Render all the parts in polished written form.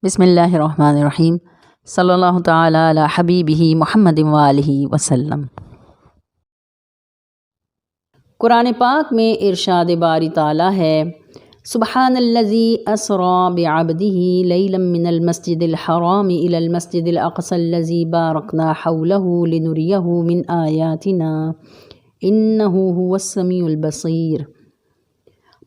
بسم اللہ الرحمن الرحیم صلی اللہ تعالی علی حبیبہ محمد وآلہ وسلم۔ قرآن پاک میں ارشاد باری تعالیٰ ہے، سبحان الذی اسری بعبدہ لیلا من المسجد الحرام الی المسجد الاقصی الذی بارکنا حولہ لنریہ من آیاتنا انہ هو السمیع البصیر۔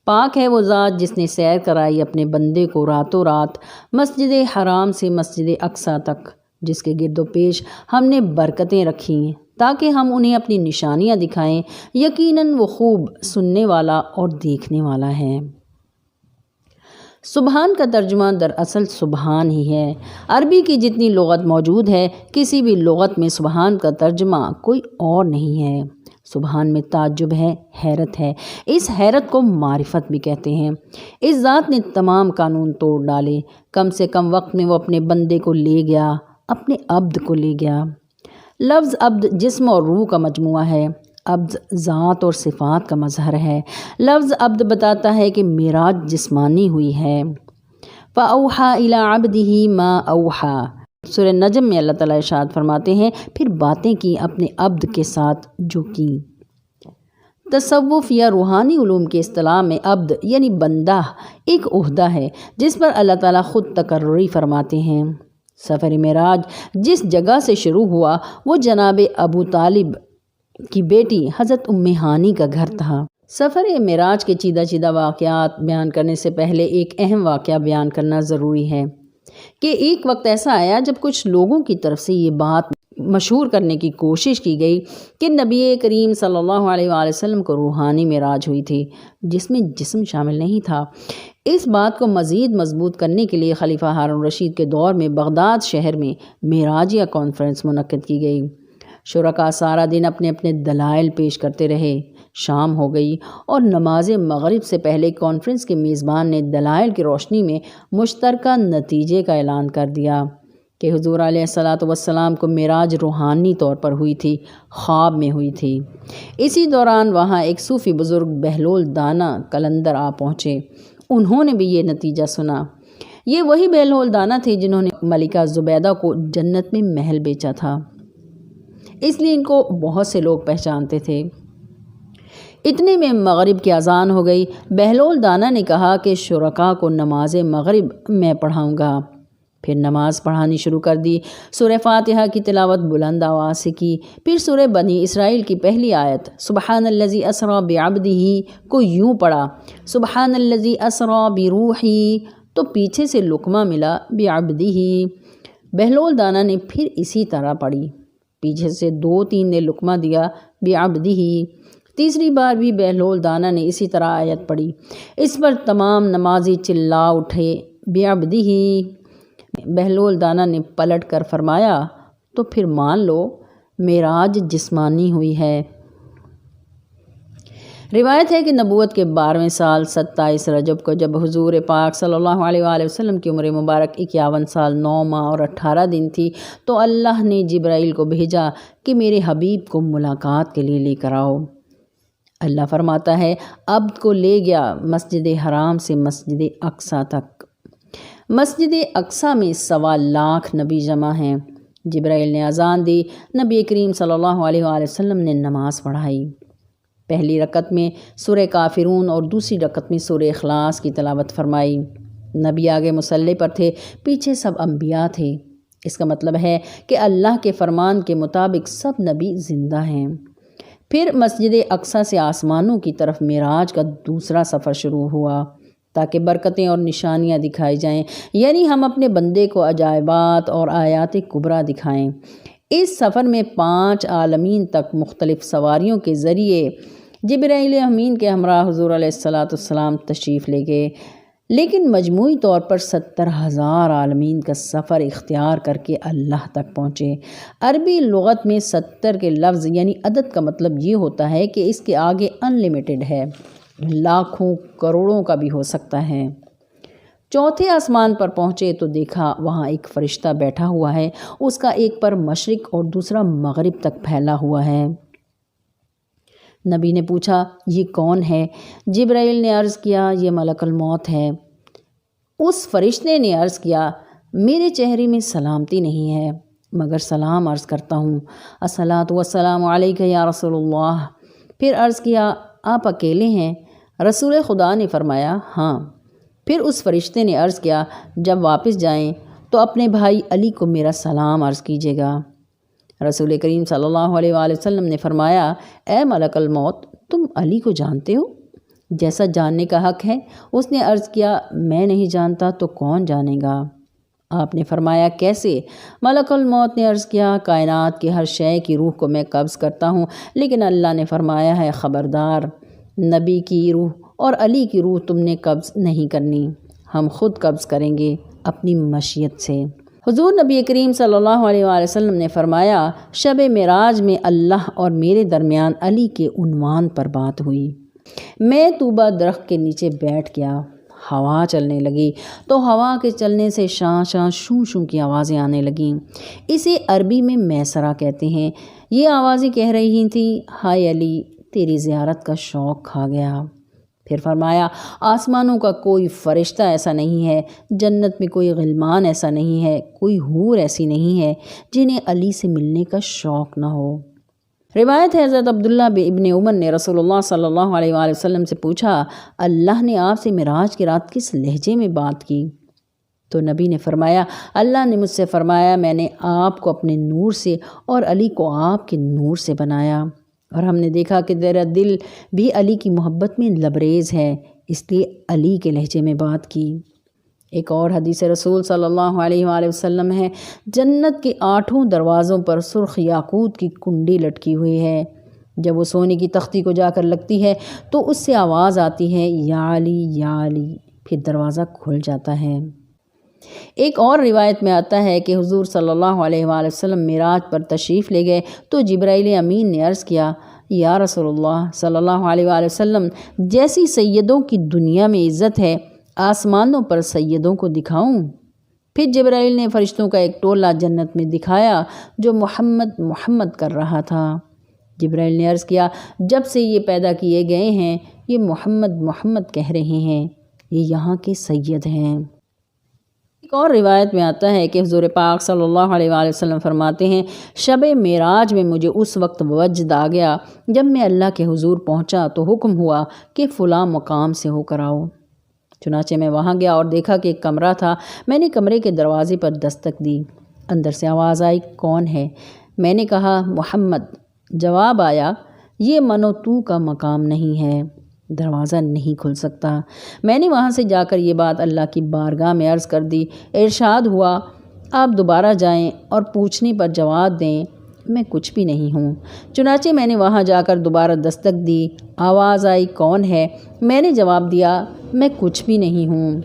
پاک ہے وہ ذات جس نے سیر کرائی اپنے بندے کو راتوں رات مسجد حرام سے مسجد اقصیٰ تک، جس کے گرد و پیش ہم نے برکتیں رکھی ہیں تاکہ ہم انہیں اپنی نشانیاں دکھائیں۔ یقیناً وہ خوب سننے والا اور دیکھنے والا ہے۔ سبحان کا ترجمہ دراصل سبحان ہی ہے۔ عربی کی جتنی لغت موجود ہے، کسی بھی لغت میں سبحان کا ترجمہ کوئی اور نہیں ہے۔ سبحان میں تعجب ہے، حیرت ہے، اس حیرت کو معرفت بھی کہتے ہیں۔ اس ذات نے تمام قانون توڑ ڈالے، کم سے کم وقت میں وہ اپنے بندے کو لے گیا، اپنے عبد کو لے گیا۔ لفظ عبد جسم اور روح کا مجموعہ ہے، عبد ذات اور صفات کا مظہر ہے۔ لفظ عبد بتاتا ہے کہ معراج جسمانی ہوئی ہے۔ فَأَوْحَىٰ إِلَىٰ عَبْدِهِ مَا أَوْحَىٰ۔ سورہ نجم میں اللہ تعالیٰ ارشاد فرماتے ہیں، پھر باتیں کی اپنے عبد کے ساتھ جو کی۔ تصوف یا روحانی علوم کے اصطلاح میں عبد یعنی بندہ ایک عہدہ ہے جس پر اللہ تعالیٰ خود تقرری فرماتے ہیں۔ سفر معراج جس جگہ سے شروع ہوا وہ جناب ابو طالب کی بیٹی حضرت ام ہانی کا گھر تھا۔ سفر معراج کے چیدہ واقعات بیان کرنے سے پہلے ایک اہم واقعہ بیان کرنا ضروری ہے کہ ایک وقت ایسا آیا جب کچھ لوگوں کی طرف سے یہ بات مشہور کرنے کی کوشش کی گئی کہ نبی کریم صلی اللہ علیہ وآلہ وسلم کو روحانی معراج ہوئی تھی جس میں جسم شامل نہیں تھا۔ اس بات کو مزید مضبوط کرنے کے لیے خلیفہ ہارون رشید کے دور میں بغداد شہر میں معراجیہ کانفرنس منعقد کی گئی۔ شرکاء سارا دن اپنے اپنے دلائل پیش کرتے رہے۔ شام ہو گئی اور نماز مغرب سے پہلے کانفرنس کے میزبان نے دلائل کی روشنی میں مشترکہ نتیجے کا اعلان کر دیا کہ حضور علیہ الصلاۃ والسلام کو معراج روحانی طور پر ہوئی تھی، خواب میں ہوئی تھی۔ اسی دوران وہاں ایک صوفی بزرگ بہلول دانا قلندر آ پہنچے۔ انہوں نے بھی یہ نتیجہ سنا۔ یہ وہی بہلول دانا تھے جنہوں نے ملکہ زبیدہ کو جنت میں محل بیچا تھا، اس لیے ان کو بہت سے لوگ پہچانتے تھے۔ اتنے میں مغرب کی اذان ہو گئی۔ بہلول دانا نے کہا کہ شرکاء کو نماز مغرب میں پڑھاؤں گا۔ پھر نماز پڑھانی شروع کر دی۔ سورہ فاتحہ کی تلاوت بلند آواز سے کی، پھر سورہ بنی اسرائیل کی پہلی آیت سبحان الذی اسری بعبدہ کو یوں پڑھا، سبحان الذی اسری بروحی، تو پیچھے سے لقمہ ملا بعبدہ۔ بہلول دانا نے پھر اسی طرح پڑھی، پیچھے سے 2-3 نے لقمہ دیا بعبدہ۔ تیسری بار بھی بہلول دانا نے اسی طرح آیت پڑھی۔ اس پر تمام نمازی چلا اٹھے بعبدہ۔ بہلول دانا نے پلٹ کر فرمایا، تو پھر مان لو معراج جسمانی ہوئی ہے۔ روایت ہے کہ نبوت کے 12ویں سال 27 رجب کو جب حضور پاک صلی اللہ علیہ وآلہ وسلم کی عمر مبارک 51 سال 9 ماہ اور 18 دن تھی تو اللہ نے جبرائیل کو بھیجا کہ میرے حبیب کو ملاقات کے لیے لے کر آؤ۔ اللہ فرماتا ہے، عبد کو لے گیا مسجد حرام سے مسجد اقصیٰ تک۔ مسجد اقصیٰ میں 1.25 لاکھ نبی جمع ہیں۔ جبرائیل نے اذان دی، نبی کریم صلی اللہ علیہ وآلہ وسلم نے نماز پڑھائی۔ پہلی رکعت میں سورہ کافرون اور دوسری رکعت میں سورہ اخلاص کی تلاوت فرمائی۔ نبی آگے مصلی پر تھے، پیچھے سب انبیاء تھے۔ اس کا مطلب ہے کہ اللہ کے فرمان کے مطابق سب نبی زندہ ہیں۔ پھر مسجد اقصیٰ سے آسمانوں کی طرف معراج کا دوسرا سفر شروع ہوا تاکہ برکتیں اور نشانیاں دکھائی جائیں، یعنی ہم اپنے بندے کو عجائبات اور آیات کبریٰ دکھائیں۔ اس سفر میں 5 عالمین تک مختلف سواریوں کے ذریعے جبرائیل امین کے ہمراہ حضور علیہ الصلاۃ والسلام تشریف لے گئے، لیکن مجموعی طور پر 70,000 عالمین کا سفر اختیار کر کے اللہ تک پہنچے۔ عربی لغت میں 70 کے لفظ یعنی عدد کا مطلب یہ ہوتا ہے کہ اس کے آگے ان لمیٹڈ ہے، لاکھوں کروڑوں کا بھی ہو سکتا ہے۔ چوتھے آسمان پر پہنچے تو دیکھا وہاں ایک فرشتہ بیٹھا ہوا ہے، اس کا ایک پر مشرق اور دوسرا مغرب تک پھیلا ہوا ہے۔ نبی نے پوچھا، یہ کون ہے؟ جبرائیل نے عرض کیا، یہ ملک الموت ہے۔ اس فرشتے نے عرض کیا، میرے چہرے میں سلامتی نہیں ہے مگر سلام عرض کرتا ہوں، الصلاۃ والسلام علیک یا رسول اللہ۔ پھر عرض کیا، آپ اکیلے ہیں؟ رسول خدا نے فرمایا، ہاں۔ پھر اس فرشتے نے عرض کیا، جب واپس جائیں تو اپنے بھائی علی کو میرا سلام عرض کیجیے گا۔ رسول کریم صلی اللہ علیہ وآلہ وسلم نے فرمایا، اے ملک الموت، تم علی کو جانتے ہو؟ جیسا جاننے کا حق ہے۔ اس نے عرض کیا، میں نہیں جانتا تو کون جانے گا؟ آپ نے فرمایا، کیسے؟ ملک الموت نے عرض کیا، کائنات کی ہر شے کی روح کو میں قبض کرتا ہوں، لیکن اللہ نے فرمایا ہے، خبردار، نبی کی روح اور علی کی روح تم نے قبض نہیں کرنی، ہم خود قبض کریں گے اپنی مشیت سے۔ حضور نبی کریم صلی اللہ علیہ وآلہ وسلم نے فرمایا، شب معراج میں اللہ اور میرے درمیان علی کے عنوان پر بات ہوئی۔ میں طوبہ درخت کے نیچے بیٹھ گیا، ہوا چلنے لگی تو ہوا کے چلنے سے شاں شاں شوں شوں کی آوازیں آنے لگیں۔ اسے عربی میں میسرہ کہتے ہیں۔ یہ آوازیں کہہ رہی تھیں، ہائے علی، تیری زیارت کا شوق کھا گیا۔ پھر فرمایا، آسمانوں کا کوئی فرشتہ ایسا نہیں ہے، جنت میں کوئی غلمان ایسا نہیں ہے، کوئی حور ایسی نہیں ہے جنہیں علی سے ملنے کا شوق نہ ہو۔ روایت ہے، حضرت عبداللہ ابن عمر نے رسول اللہ صلی اللہ علیہ وآلہ وسلم سے پوچھا، اللہ نے آپ سے معراج کی رات کس لہجے میں بات کی؟ تو نبی نے فرمایا، اللہ نے مجھ سے فرمایا، میں نے آپ کو اپنے نور سے اور علی کو آپ کے نور سے بنایا، اور ہم نے دیکھا کہ تیرا دل بھی علی کی محبت میں لبریز ہے، اس لیے علی کے لہجے میں بات کی۔ ایک اور حدیث رسول صلی اللہ علیہ وآلہ وسلم ہے، جنت کے 8 دروازوں پر سرخ یاقوت کی کنڈی لٹکی ہوئی ہے، جب وہ سونے کی تختی کو جا کر لگتی ہے تو اس سے آواز آتی ہے، یا علی یا علی، پھر دروازہ کھل جاتا ہے۔ ایک اور روایت میں آتا ہے کہ حضور صلی اللہ علیہ وآلہ وسلم معراج پر تشریف لے گئے تو جبرائیل امین نے عرض کیا، یا رسول اللہ صلی اللہ علیہ وآلہ وسلم، جیسی سیدوں کی دنیا میں عزت ہے، آسمانوں پر سیدوں کو دکھاؤں؟ پھر جبرائیل نے فرشتوں کا ایک ٹولہ جنت میں دکھایا جو محمد محمد کر رہا تھا۔ جبرائیل نے عرض کیا، جب سے یہ پیدا کیے گئے ہیں یہ محمد محمد کہہ رہے ہیں، یہ یہاں کے سید ہیں۔ ایک اور روایت میں آتا ہے کہ حضور پاک صلی اللہ علیہ وآلہ وسلم فرماتے ہیں، شب معراج میں مجھے اس وقت وجد آ گیا جب میں اللہ کے حضور پہنچا تو حکم ہوا کہ فلاں مقام سے ہو کر آؤ۔ چنانچہ میں وہاں گیا اور دیکھا کہ ایک کمرہ تھا۔ میں نے کمرے کے دروازے پر دستک دی، اندر سے آواز آئی، کون ہے؟ میں نے کہا، محمد۔ جواب آیا، یہ من و تو کا مقام نہیں ہے، دروازہ نہیں کھل سکتا۔ میں نے وہاں سے جا کر یہ بات اللہ کی بارگاہ میں عرض کر دی۔ ارشاد ہوا، آپ دوبارہ جائیں اور پوچھنے پر جواب دیں، میں کچھ بھی نہیں ہوں۔ چنانچہ میں نے وہاں جا کر دوبارہ دستک دی، آواز آئی، کون ہے؟ میں نے جواب دیا، میں کچھ بھی نہیں ہوں۔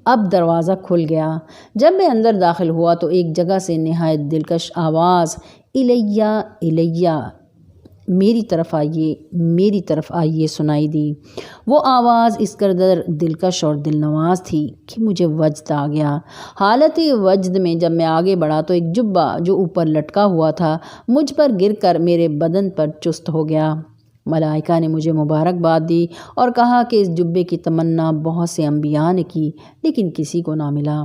اب دروازہ کھل گیا۔ جب میں اندر داخل ہوا تو ایک جگہ سے نہایت دلکش آواز، الیہ الیہ، میری طرف آئیے میری طرف آئیے، سنائی دی۔ وہ آواز اس قدر دلکش اور دلنواز تھی کہ مجھے وجد آ گیا۔ حالت وجد میں جب میں آگے بڑھا تو ایک جبہ جو اوپر لٹکا ہوا تھا مجھ پر گر کر میرے بدن پر چست ہو گیا۔ ملائکہ نے مجھے مبارکباد دی اور کہا کہ اس جبے کی تمنا بہت سے انبیاء نے کی لیکن کسی کو نہ ملا۔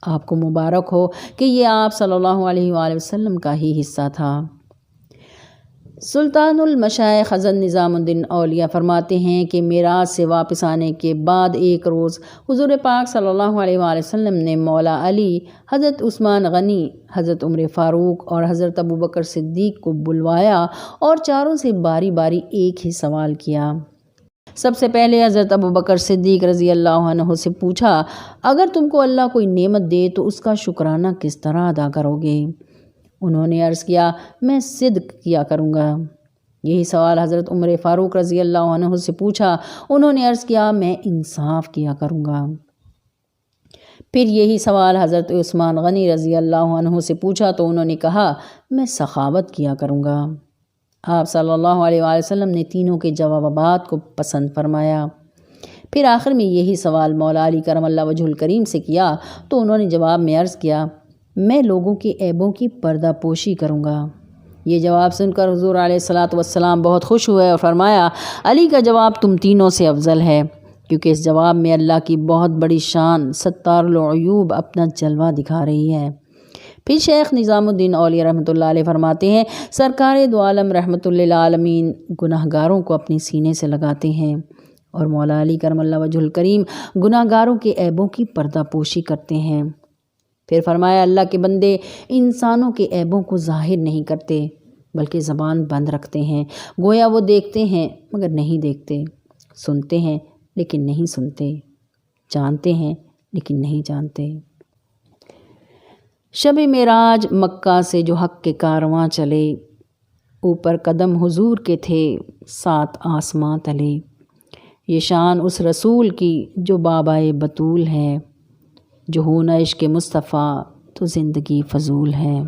آپ کو مبارک ہو کہ یہ آپ صلی اللہ علیہ وآلہ وسلم کا ہی حصہ تھا۔ سلطان المشائخ حضرت نظام الدین اولیاء فرماتے ہیں کہ معراج سے واپس آنے کے بعد ایک روز حضور پاک صلی اللہ علیہ وآلہ وسلم نے مولا علی، حضرت عثمان غنی، حضرت عمر فاروق اور حضرت ابوبکر صدیق کو بلوایا اور چاروں سے باری باری ایک ہی سوال کیا۔ سب سے پہلے حضرت ابوبکر صدیق رضی اللہ عنہ سے پوچھا، اگر تم کو اللہ کوئی نعمت دے تو اس کا شکرانہ کس طرح ادا کرو گے؟ انہوں نے عرض کیا، میں صدق کیا کروں گا۔ یہی سوال حضرت عمر فاروق رضی اللہ عنہ سے پوچھا، انہوں نے عرض کیا، میں انصاف کیا کروں گا۔ پھر یہی سوال حضرت عثمان غنی رضی اللہ عنہ سے پوچھا تو انہوں نے کہا، میں سخاوت کیا کروں گا۔ آپ صلی اللہ علیہ وآلہ وسلم نے تینوں کے جوابات کو پسند فرمایا۔ پھر آخر میں یہی سوال مولا علی کرم اللہ وجہ الکریم سے کیا تو انہوں نے جواب میں عرض کیا، میں لوگوں کے عیبوں کی پردہ پوشی کروں گا۔ یہ جواب سن کر حضور علیہ الصلاۃ والسلام بہت خوش ہوئے اور فرمایا، علی کا جواب تم تینوں سے افضل ہے، کیونکہ اس جواب میں اللہ کی بہت بڑی شان ستار العیوب اپنا جلوہ دکھا رہی ہے۔ پھر شیخ نظام الدین اولیاء رحمۃ اللہ علیہ فرماتے ہیں، سرکار دو عالم رحمۃ للعالمین گناہ گاروں کو اپنے سینے سے لگاتے ہیں، اور مولا علی کرم اللہ وجہ الکریم گناہ گاروں کے عیبوں کی پردہ پوشی کرتے ہیں۔ پھر فرمایا، اللہ کے بندے انسانوں کے عیبوں کو ظاہر نہیں کرتے بلکہ زبان بند رکھتے ہیں، گویا وہ دیکھتے ہیں مگر نہیں دیکھتے، سنتے ہیں لیکن نہیں سنتے، جانتے ہیں لیکن نہیں جانتے۔ شب معراج مکہ سے جو حق کے کارواں چلے، اوپر قدم حضور کے تھے 7 آسماں تلے۔ یہ شان اس رسول کی جو بابائے بطول ہے، جو ہو نہ عشق مصطفیٰ تو زندگی فضول ہے۔